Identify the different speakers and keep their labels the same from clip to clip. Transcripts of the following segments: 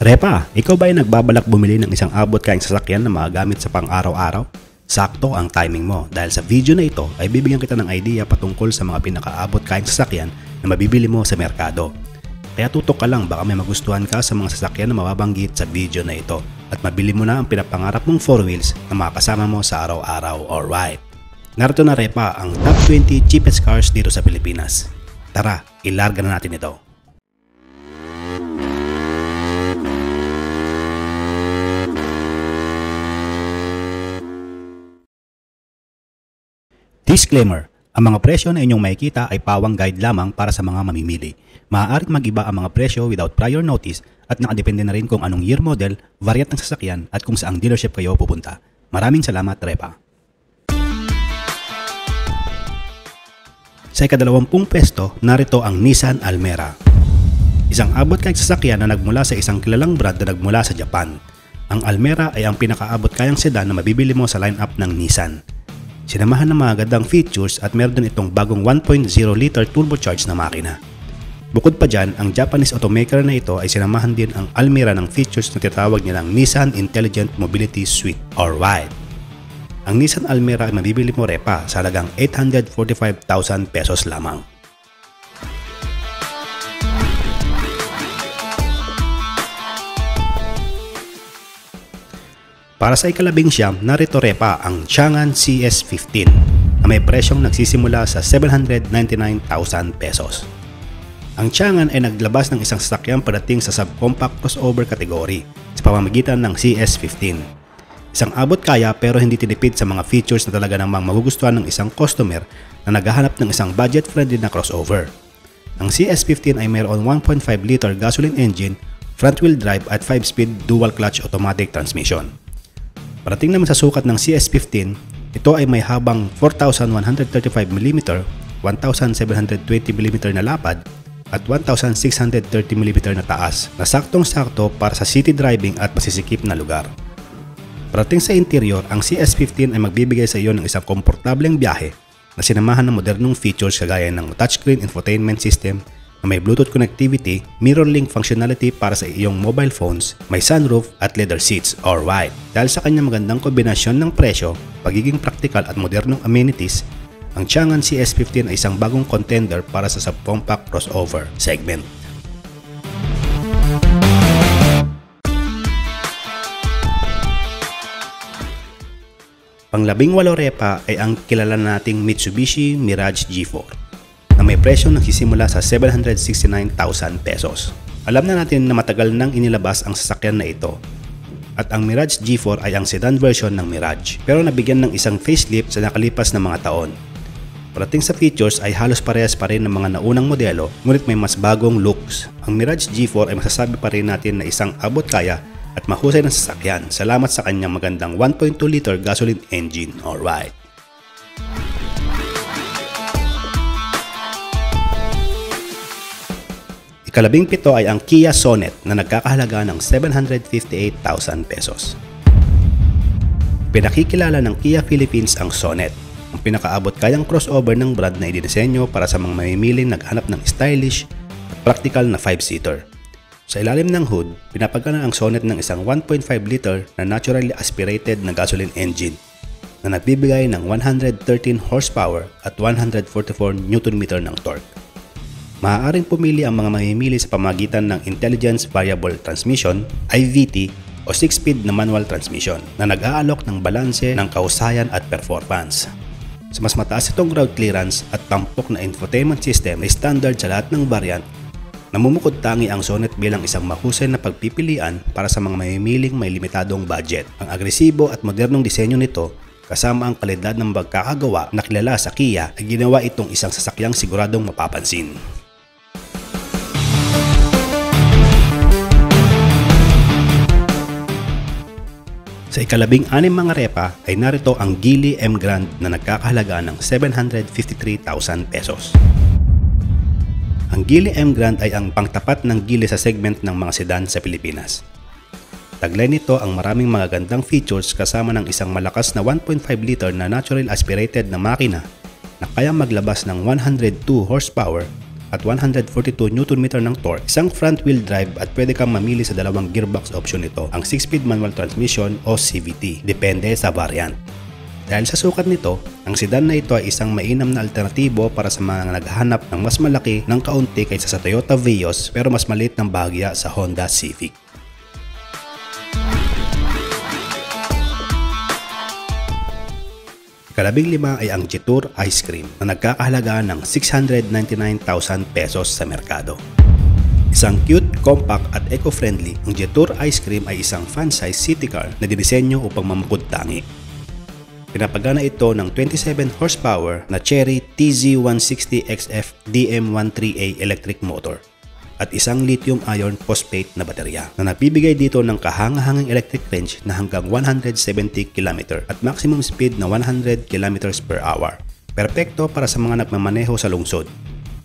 Speaker 1: Repa, ikaw ba ay nagbabalak bumili ng isang abot kayang sasakyan na magagamit sa pang-araw-araw? Sakto ang timing mo dahil sa video na ito ay bibigyan kita ng idea patungkol sa mga pinakaabot kayang sasakyan na mabibili mo sa merkado. Kaya tutok ka lang, baka may magustuhan ka sa mga sasakyan na mababanggit sa video na ito at mabili mo na ang pinapangarap mong 4 wheels na makakasama mo sa araw-araw. Alright! Narito na Repa ang top 20 cheapest cars dito sa Pilipinas. Tara, ilarga na natin ito. Disclaimer, ang mga presyo na inyong makikita ay pawang guide lamang para sa mga mamimili. Maaaring mag-iba ang mga presyo without prior notice at nakadepende na rin kung anong year model, variant ng sasakyan at kung saang dealership kayo pupunta. Maraming salamat, Repa. Sa ika-20 pwesto, narito ang Nissan Almera. Isang abot kayang sasakyan na nagmula sa isang kilalang brand na nagmula sa Japan. Ang Almera ay ang pinakaabot kayang sedan na mabibili mo sa lineup ng Nissan. Sinamahan ng mga gandang features at meron din itong bagong 1.0 liter turbocharged na makina. Bukod pa dyan, ang Japanese automaker na ito ay sinamahan din ang Almera ng features na tinatawag nilang Nissan Intelligent Mobility Suite or WIDE. Ang Nissan Almera ay mabibili mo Repa sa halagang 845,000 pesos lamang. Para sa ika-11, narito Repa ang Changan CS15 na may presyong nagsisimula sa 799,000 pesos. Ang Changan ay naglabas ng isang sasakyan padating sa subcompact crossover category sa pamamagitan ng CS15. Isang abot kaya pero hindi tinipid sa mga features na talaga namang magugustuhan ng isang customer na naghahanap ng isang budget-friendly na crossover. Ang CS15 ay mayroon 1.5 liter gasoline engine, front-wheel drive at 5-speed dual-clutch automatic transmission. Parating naman sa sukat ng CS15, ito ay may habang 4,135mm, 1,720mm na lapad at 1,630mm na taas na saktong-sakto para sa city driving at masisikip na lugar. Parating sa interior, ang CS15 ay magbibigay sa iyo ng isang komportableng biyahe na sinamahan ng modernong features kagaya ng touchscreen infotainment system na may Bluetooth connectivity, mirror link functionality para sa iyong mobile phones, may sunroof at leather seats or WIDE. Dahil sa kanyang magandang kombinasyon ng presyo, pagiging practical at modernong amenities, ang Changan CS15 ay isang bagong contender para sa subcompact crossover segment. Pang-18 Repa ay ang kilala nating Mitsubishi Mirage G4 na may presyo nagsisimula sa 769,000 pesos. Alam na natin na matagal nang inilabas ang sasakyan na ito at ang Mirage G4 ay ang sedan version ng Mirage pero nabigyan ng isang facelift sa nakalipas na mga taon. Parating sa features ay halos parehas pa rin ng mga naunang modelo ngunit may mas bagong looks. Ang Mirage G4 ay masasabi pa rin natin na isang abot kaya at mahusay ng sasakyan salamat sa kanyang magandang 1.2 liter gasoline engine or WIDE. Ika-17 ay ang Kia Sonet na nagkakahalaga ng 758,000 pesos. Pinakikilala ng Kia Philippines ang Sonet, ang pinakaabot kayang crossover ng brand na idinisenyo para sa mga mamimiling naghanap ng stylish at practical na 5-seater. Sa ilalim ng hood, pinapagana ang Sonet ng isang 1.5 liter na naturally aspirated na gasoline engine na nagbibigay ng 113 horsepower at 144 Nm ng torque. Maaaring pumili ang mga mamimili sa pamagitan ng Intelligence Variable Transmission, IVT o 6-speed na manual transmission na nag-aalok ng balanse ng kahusayan at performance. Sa mas mataas itong ground clearance at tampok na infotainment system na standard sa lahat ng variant, namumukod tangi ang Sonet bilang isang mahusay na pagpipilian para sa mga mamimiling may limitadong budget. Ang agresibo at modernong disenyo nito kasama ang kalidad ng pagkakagawa na kilala sa Kia ay ginawa itong isang sasakyang siguradong mapapansin. Sa ika-16 mga Repa ay narito ang Geely M Grand na nagkakahalaga ng 753,000 pesos. Ang Geely M Grand ay ang pangtapat ng Geely sa segment ng mga sedan sa Pilipinas. Taglay nito ang maraming mga gandang features kasama ng isang malakas na 1.5 liter na natural aspirated na makina na kayang maglabas ng 102 horsepower at 142 Nm ng torque, isang front-wheel drive at pwede kang mamili sa dalawang gearbox option nito, ang 6-speed manual transmission o CVT, depende sa variant. Dahil sa sukat nito, ang sedan na ito ay isang mainam na alternatibo para sa mga naghahanap ng mas malaki ng kaunti kaysa sa Toyota Vios pero mas maliit ng bahagya sa Honda Civic. Ikalabing-lima ay ang Jetour Ice Cream na nagkakahalaga ng 699,000 pesos sa merkado. Isang cute, compact at eco-friendly, ang Jetour Ice Cream ay isang fan-size city car na dinisenyo upang mamukod-tangi. Pinapagana ito ng 27 horsepower na Chery TZ160XF DM13A electric motor at isang lithium-ion phosphate na baterya na nagbibigay dito ng kahangahangang electric range na hanggang 170 km at maximum speed na 100 km per hour. Perpekto para sa mga nagmamaneho sa lungsod.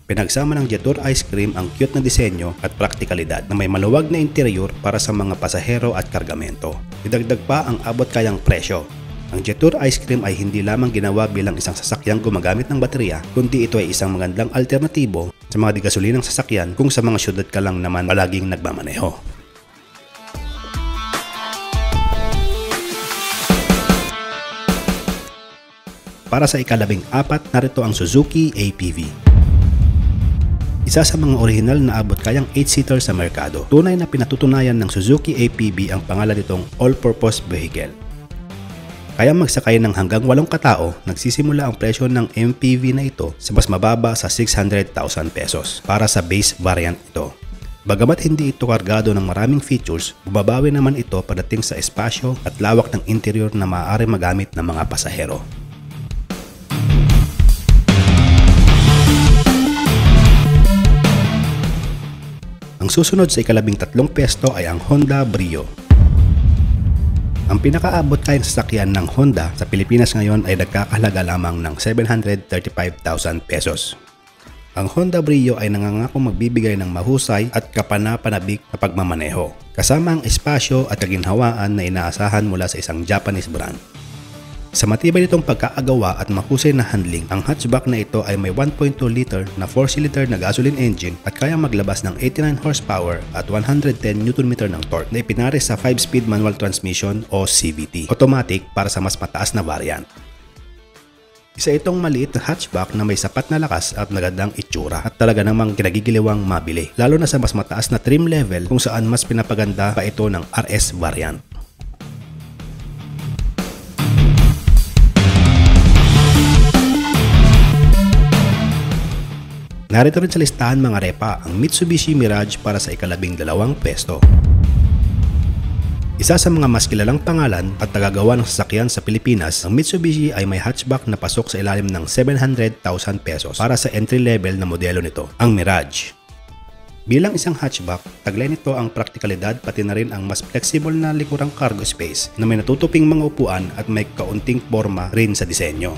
Speaker 1: Pinagsama ng Jetour Ice Cream ang cute na disenyo at praktikalidad na may maluwag na interior para sa mga pasahero at kargamento. Idagdag pa ang abot-kayang presyo. Ang Jetour Ice Cream ay hindi lamang ginawa bilang isang sasakyang gumagamit ng baterya, kundi ito ay isang magandang alternatibo sa mga digasulinang sasakyan kung sa mga syudad ka lang naman palaging nagmamaneho. Para sa ikalabing-apat, narito ang Suzuki APV. Isa sa mga orihinal na abot-kayang 8-seater sa merkado, tunay na pinatutunayan ng Suzuki APV ang pangalan nitong all-purpose vehicle. Kaya magsakay ng hanggang 8 katao, nagsisimula ang presyo ng MPV na ito sa mas mababa sa 600,000 pesos para sa base variant ito. Bagamat hindi ito kargado ng maraming features, bumabawi naman ito pagdating sa espasyo at lawak ng interior na maaari magamit ng mga pasahero. Ang susunod sa ikalabing-tatlong pwesto ay ang Honda Brio. Ang pinakaabot kayang sasakyan ng Honda sa Pilipinas ngayon ay nagkakahalaga lamang ng 735,000 pesos. Ang Honda Brio ay nangangakong magbibigay ng mahusay at kapana-panabik na pagmamaneho, kasama ang espasyo at kaginhawaan na inaasahan mula sa isang Japanese brand. Sa matibay nitong pagkaagawa at mahusay na handling, ang hatchback na ito ay may 1.2 liter na 4-cylinder na gasoline engine at kayang maglabas ng 89 horsepower at 110 Nm ng torque na ipinares sa 5-speed manual transmission o CVT, automatic para sa mas mataas na variant. Isa itong maliit na hatchback na may sapat na lakas at magandang itsura at talaga namang kinagigiliwang mabili, lalo na sa mas mataas na trim level kung saan mas pinapaganda pa ito ng RS variant. Narito rin sa listahan mga repa ang Mitsubishi Mirage para sa ikalabing-dalawang pwesto. Isa sa mga mas kilalang pangalan at tagagawa ng sasakyan sa Pilipinas, ang Mitsubishi ay may hatchback na pasok sa ilalim ng 700,000 pesos para sa entry-level na modelo nito, ang Mirage. Bilang isang hatchback, taglay nito ang praktikalidad pati na rin ang mas flexible na likurang cargo space na may natutuping mga upuan at may kaunting forma rin sa disenyo.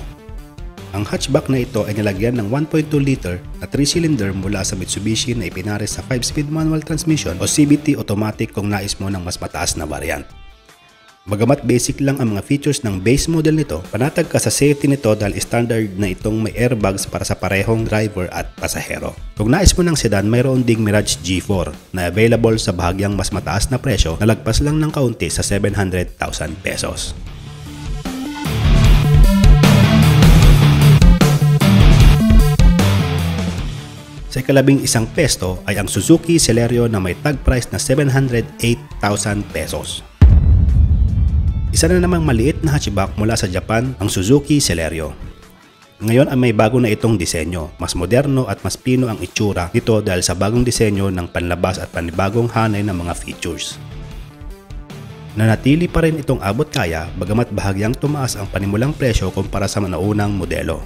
Speaker 1: Ang hatchback na ito ay nilagyan ng 1.2 liter na 3-cylinder mula sa Mitsubishi na ipinares sa 5-speed manual transmission o CVT automatic kung nais mo ng mas mataas na variant. Bagamat basic lang ang mga features ng base model nito, panatag ka sa safety nito dahil standard na itong may airbags para sa parehong driver at pasahero. Kung nais mo ng sedan, mayroon ding Mirage G4 na available sa bahagyang mas mataas na presyo na lagpas lang ng kaunti sa 700,000 pesos. Sa ikalabing-isang pwesto ay ang Suzuki Celerio na may tag price na 708,000 pesos. Isa na namang maliit na hatchback mula sa Japan, ang Suzuki Celerio. Ngayon ay may bago na itong disenyo, mas moderno at mas pino ang itsura nito dahil sa bagong disenyo ng panlabas at panibagong hanay ng mga features. Nanatili pa rin itong abot kaya bagamat bahagyang tumaas ang panimulang presyo kumpara sa naunang modelo.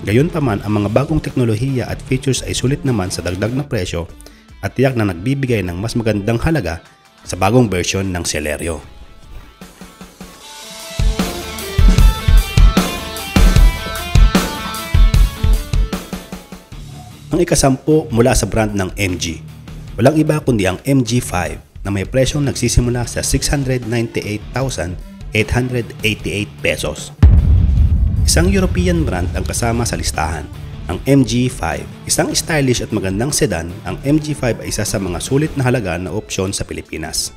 Speaker 1: Gayunpaman, ang mga bagong teknolohiya at features ay sulit naman sa dagdag na presyo at tiyak na nagbibigay ng mas magandang halaga sa bagong version ng Celerio. Ang ika-10 mula sa brand ng MG. Walang iba kundi ang MG5 na may presyong nagsisimula sa 698,888 pesos. Isang European brand ang kasama sa listahan. Ang MG5. Isang stylish at magandang sedan, ang MG5 ay isa sa mga sulit na halaga na opsyon sa Pilipinas.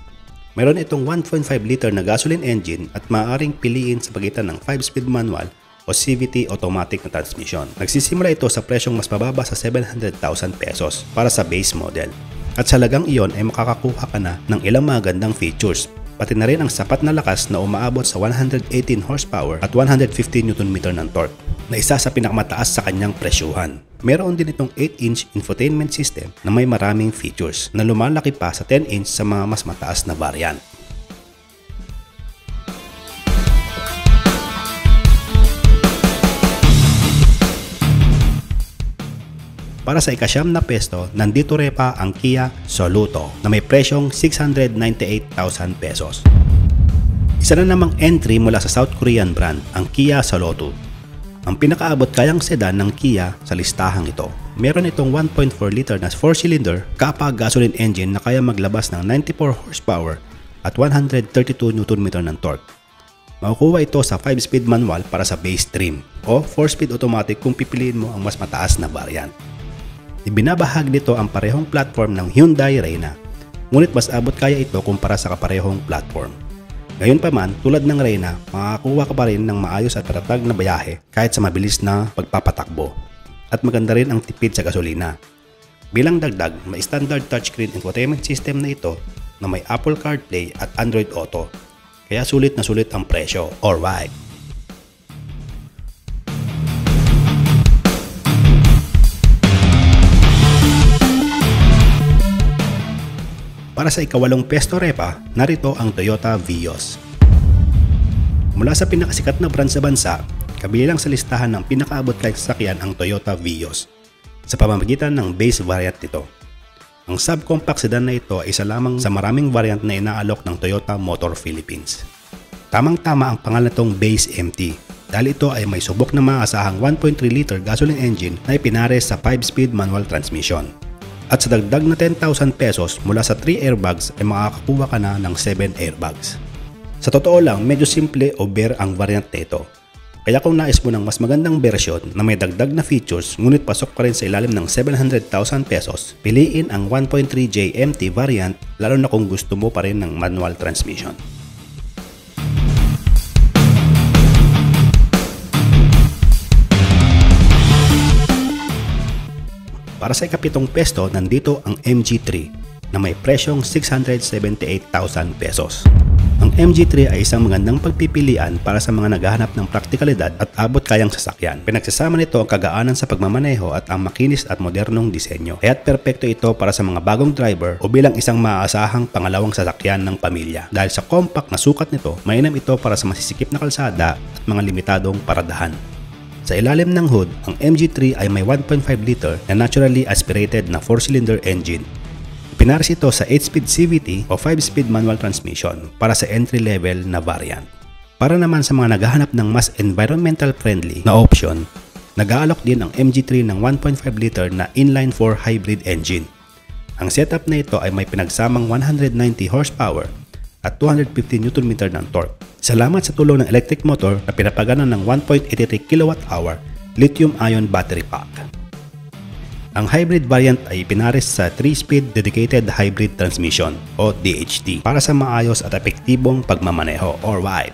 Speaker 1: Meron itong 1.5 liter na gasoline engine at maaaring piliin sa pagitan ng 5-speed manual o CVT automatic na transmission. Nagsisimula ito sa presyong mas mababa sa 700,000 pesos para sa base model. At sa halagang iyon ay makakakuha ka na ng ilang magandang features, pati na rin ang sapat na lakas na umaabot sa 118 horsepower at 150 Nm ng torque, na isa sa pinakamataas sa kanyang presyuhan. Meron din itong 8-inch infotainment system na may maraming features na lumalaki pa sa 10-inch sa mga mas mataas na variant. Para sa ika-9 na pesto, nandito rin pa ang Kia Soluto na may presyong 698,000 pesos. Isa na namang entry mula sa South Korean brand, ang Kia Soluto. Ang pinakaabot kayang sedan ng Kia sa listahang ito. Meron itong 1.4 liter na 4-cylinder kapag gasoline engine na kaya maglabas ng 94 horsepower at 132 Nm ng torque. Makukuha ito sa 5-speed manual para sa base trim o 4-speed automatic kung pipiliin mo ang mas mataas na variant. Ibinabahag nito ang parehong platform ng Hyundai Reyna, ngunit mas abot kaya ito kumpara sa kaparehong platform. Gayunpaman, tulad ng Reyna, makakakuha ka pa rin ng maayos at patatag na biyahe kahit sa mabilis na pagpapatakbo. At maganda rin ang tipid sa gasolina. Bilang dagdag, may standard touchscreen infotainment system na ito na may Apple CarPlay at Android Auto, kaya sulit na sulit ang presyo. Alright! Para sa ika-8 pesto repa, narito ang Toyota Vios. Mula sa pinakasikat na brand sa bansa, kabilang sa listahan ng pinakaabot kayang sasakyan ang Toyota Vios sa pamamagitan ng base variant nito. Ang subcompact sedan na ito ay isa lamang sa maraming variant na inaalok ng Toyota Motor Philippines. Tamang-tama ang pangalan nitong Base MT dahil ito ay may subok na maaasahang 1.3 liter gasoline engine na ipinares sa 5-speed manual transmission. At sa dagdag na 10,000 pesos mula sa 3 airbags ay makakakuha ka na ng 7 airbags. Sa totoo lang, medyo simple o bare ang variant nito. Kaya kung nais mo ng mas magandang version na may dagdag na features ngunit pasok pa rin sa ilalim ng 700,000 pesos, piliin ang 1.3J MT variant lalo na kung gusto mo pa rin ng manual transmission. Para sa ika-7 pesto, nandito ang MG3 na may presyong 678,000 pesos. Ang MG3 ay isang magandang pagpipilian para sa mga naghahanap ng praktikalidad at abot kayang sasakyan. Pinagsasama nito ang kagaanan sa pagmamaneho at ang makinis at modernong disenyo. Kaya't perpekto ito para sa mga bagong driver o bilang isang maaasahang pangalawang sasakyan ng pamilya. Dahil sa compact na sukat nito, mainam ito para sa masisikip na kalsada at mga limitadong paradahan. Sa ilalim ng hood, ang MG3 ay may 1.5 liter na naturally aspirated na 4-cylinder engine. Pinares ito sa 8-speed CVT o 5-speed manual transmission para sa entry-level na variant. Para naman sa mga naghahanap ng mas environmental friendly na option, nag-aalok din ang MG3 ng 1.5 liter na inline-4 hybrid engine. Ang setup na ito ay may pinagsamang 190 horsepower at 250 Nm ng torque. Salamat sa tulong ng electric motor na pinapagana ng 1.83 kWh lithium-ion battery pack. Ang hybrid variant ay pinares sa 3-speed dedicated hybrid transmission o DHT para sa maayos at epektibong pagmamaneho or ride.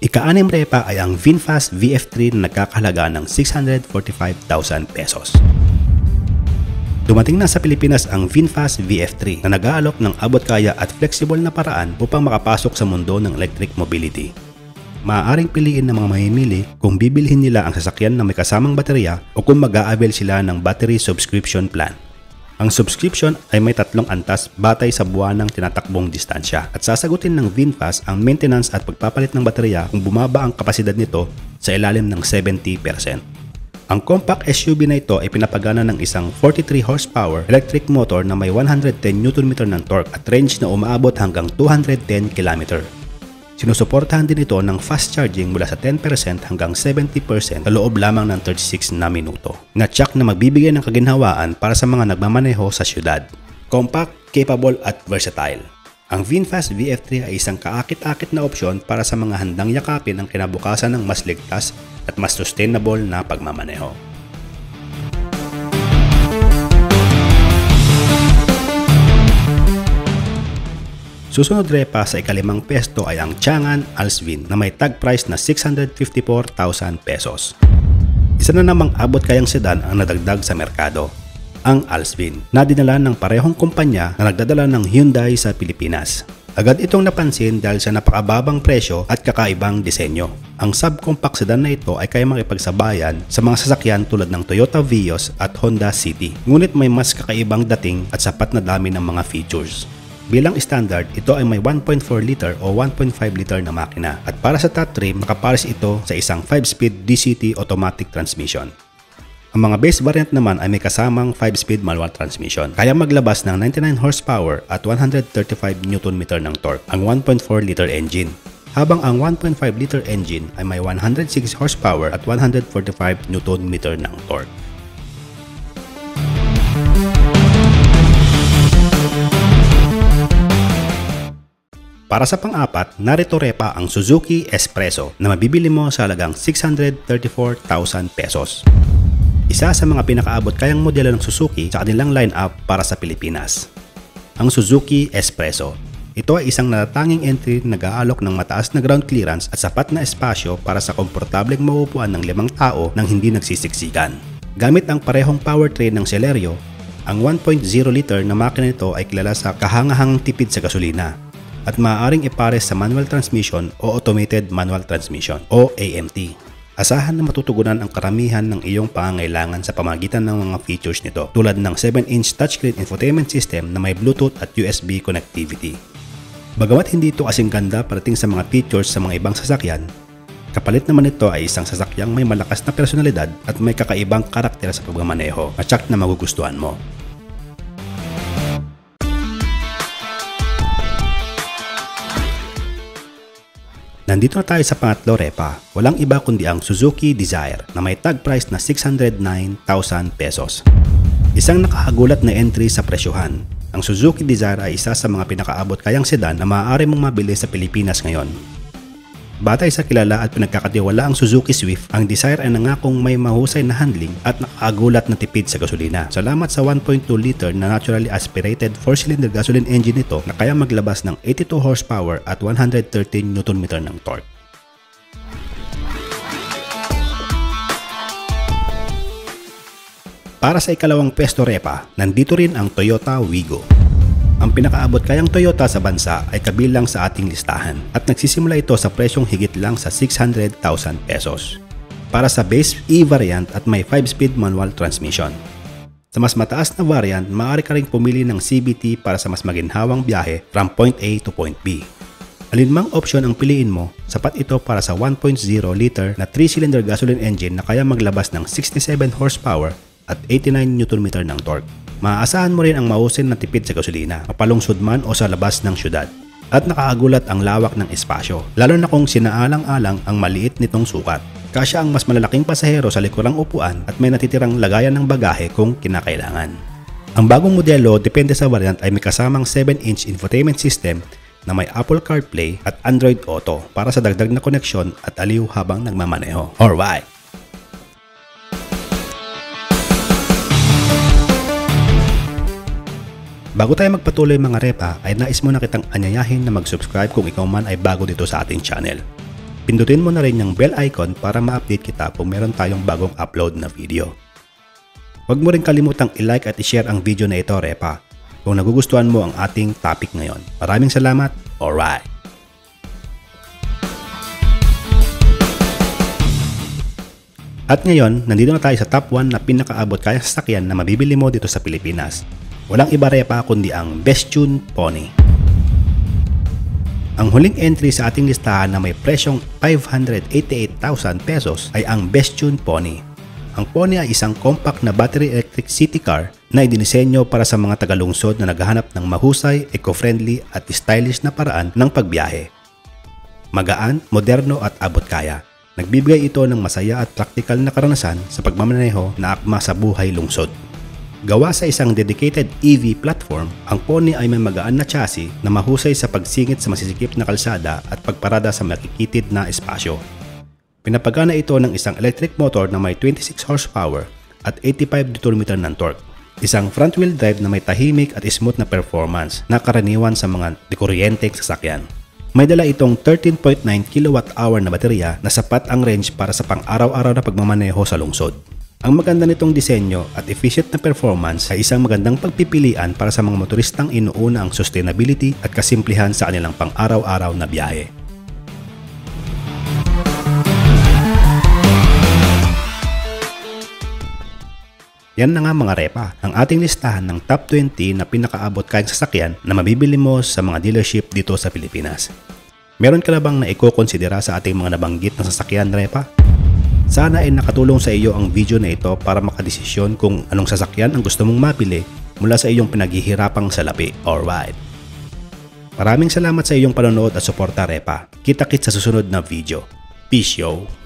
Speaker 1: Ika-6 repa ay ang VinFast VF3 na nagkakahalaga ng 645,000 pesos. Dumating na sa Pilipinas ang VinFast VF3 na nag-aalok ng abot-kaya at flexible na paraan upang makapasok sa mundo ng electric mobility. Maaaring piliin ng mga mamimili kung bibilhin nila ang sasakyan na may kasamang baterya o kung mag-a-avail sila ng battery subscription plan. Ang subscription ay may 3 antas batay sa buwanang tinatakbong distansya at sasagutin ng VinFast ang maintenance at pagpapalit ng baterya kung bumaba ang kapasidad nito sa ilalim ng 70%. Ang compact SUV na ito ay pinapagana ng isang 43 horsepower electric motor na may 110 Nm ng torque at range na umaabot hanggang 210 km. Sinusuportahan din ito ng fast charging mula sa 10% hanggang 70% sa loob lamang ng 36 na minuto. Na-tsak na magbibigay ng kaginhawaan para sa mga nagmamaneho sa syudad. Compact, capable at versatile. Ang VinFast VF3 ay isang kaakit-akit na opsyon para sa mga handang yakapin ang kinabukasan ng mas ligtas at mas sustainable na pagmamaneho. Susunod repa sa ikalimang pwesto ay ang Changan Alsvin na may tag price na 654,000 pesos. Isa na namang abot kayang sedan ang nadagdag sa merkado, ang Alsvin, na dinala ng parehong kumpanya na nagdadala ng Hyundai sa Pilipinas. Agad itong napansin dahil sa napakababang presyo at kakaibang disenyo. Ang subcompact sedan na ito ay kaya makipagsabayan sa mga sasakyan tulad ng Toyota Vios at Honda City, ngunit may mas kakaibang dating at sapat na dami ng mga features. Bilang standard, ito ay may 1.4 liter o 1.5 liter na makina at para sa top trim, nakapares ito sa isang 5-speed DCT automatic transmission. Ang mga base variant naman ay may kasamang 5-speed manual transmission. Kaya maglabas ng 99 horsepower at 135 Nm ng torque ang 1.4 liter engine, habang ang 1.5 liter engine ay may 106 horsepower at 145 Nm ng torque. Para sa pang-apat, narito repa ang Suzuki Espresso na mabibili mo sa halagang 634,000 pesos. Isa sa mga pinakaabot kayang modelo ng Suzuki sa kanilang line-up para sa Pilipinas. Ang Suzuki Espresso. Ito ay isang natatanging entry na nag-aalok ng mataas na ground clearance at sapat na espasyo para sa komportableng mauupuan ng 5 tao nang hindi nagsisiksikan. Gamit ang parehong powertrain ng Celerio, ang 1.0 liter na makina nito ay kilala sa kahangahangang tipid sa gasolina at maaaring ipares sa manual transmission o automated manual transmission o AMT. Asahan na matutugunan ang karamihan ng iyong pangangailangan sa pamamagitan ng mga features nito tulad ng 7-inch touchscreen infotainment system na may Bluetooth at USB connectivity. Bagamat hindi ito kasing ganda parating sa mga features sa mga ibang sasakyan, kapalit naman ito ay isang sasakyang may malakas na personalidad at may kakaibang karakter sa pagmamaneho at tsak na magugustuhan mo. Nandito na tayo sa pangatlo repa, walang iba kundi ang Suzuki Dzire na may tag price na 609,000 pesos. Isang nakahagulat na entry sa presyohan. Ang Suzuki Dzire ay isa sa mga pinakaabot kayang sedan na maaari mong mabili sa Pilipinas ngayon. Batay sa kilala at pinagkakatiwala ang Suzuki Swift, ang Dzire ay nangakong may mahusay na handling at nakakagulat na tipid sa gasolina. Salamat sa 1.2 liter na naturally aspirated 4-cylinder gasoline engine nito na kaya maglabas ng 82 horsepower at 113 Nm ng torque. Para sa ikalawang pwesto repa, nandito rin ang Toyota Wigo. Ang pinakaabot kayang Toyota sa bansa ay kabilang sa ating listahan at nagsisimula ito sa presyong higit lang sa 600,000 pesos para sa base E variant at may 5-speed manual transmission. Sa mas mataas na variant, maaari ka ring pumili ng CVT para sa mas maginhawang biyahe from point A to point B. Alinmang option ang piliin mo, sapat ito para sa 1.0 liter na 3-cylinder gasoline engine na kaya maglabas ng 67 horsepower at 89 Nm ng torque. Maaasahan mo rin ang mausin na tipid sa gasolina, mapalungsod man o sa labas ng syudad. At nakakagulat ang lawak ng espasyo, lalo na kung sinaalang-alang ang maliit nitong sukat. Kasya ang mas malalaking pasahero sa likurang upuan at may natitirang lagayan ng bagahe kung kinakailangan. Ang bagong modelo, depende sa variant, ay may kasamang 7-inch infotainment system na may Apple CarPlay at Android Auto para sa dagdag na koneksyon at aliw habang nagmamaneho. Alright! Bago tayo magpatuloy mga repa, ay nais mo na kitang anyayahin na mag-subscribe kung ikaw man ay bago dito sa ating channel. Pindutin mo na rin yung bell icon para ma-update kita kung meron tayong bagong upload na video. Huwag mo rin kalimutang i-like at i-share ang video na ito repa kung nagugustuhan mo ang ating topic ngayon. Maraming salamat. Alright! At ngayon, nandito na tayo sa top 1 na pinakaabot kayang sasakyan na mabibili mo dito sa Pilipinas. Walang iba repa kundi ang Bestune Pony. Ang huling entry sa ating listahan na may presyong 588,000 pesos ay ang Bestune Pony. Ang Pony ay isang compact na battery electric city car na idinisenyo para sa mga tagalungsod na naghahanap ng mahusay, eco-friendly at stylish na paraan ng pagbiyahe. Magaan, moderno at abot kaya. Nagbibigay ito ng masaya at praktikal na karanasan sa pagmamaneho na akma sa buhay lungsod. Gawa sa isang dedicated EV platform, ang Pony ay may magaan na chassis na mahusay sa pagsingit sa masisikip na kalsada at pagparada sa makikitid na espasyo. Pinapagana ito ng isang electric motor na may 26 horsepower at 85 Nm ng torque. Isang front-wheel drive na may tahimik at smooth na performance na karaniwan sa mga dekuryenteng sasakyan. May dala itong 13.9 kWh na baterya na sapat ang range para sa pang-araw-araw na pagmamaneho sa lungsod. Ang maganda nitong disenyo at efficient na performance ay isang magandang pagpipilian para sa mga motoristang inuuna ang sustainability at kasimplihan sa kanilang pang-araw-araw na biyahe. Yan na nga mga repa, ang ating listahan ng top 20 na pinakaabot kayang sasakyan na mabibili mo sa mga dealership dito sa Pilipinas. Meron ka na bang naiko-konsidera sa ating mga nabanggit na sasakyan, repa? Sana ay nakatulong sa iyo ang video na ito para makadesisyon kung anong sasakyan ang gusto mong mapili mula sa iyong pinaghihirapang salapi or ride. Maraming salamat sa iyong panonood at suporta, repa. Kita-kits sa susunod na video. Peace, yo!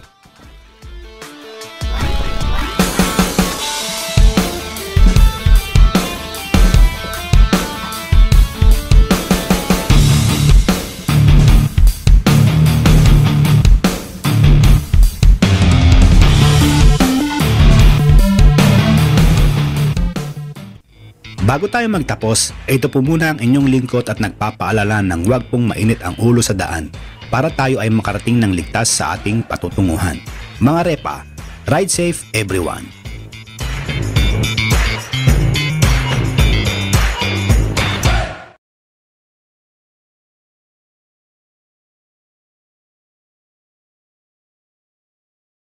Speaker 1: Bago tayo magtapos, ito po muna ang inyong lingkod at nagpapaalala ng huwag pong mainit ang ulo sa daan para tayo ay makarating ng ligtas sa ating patutunguhan. Mga repa, ride safe everyone!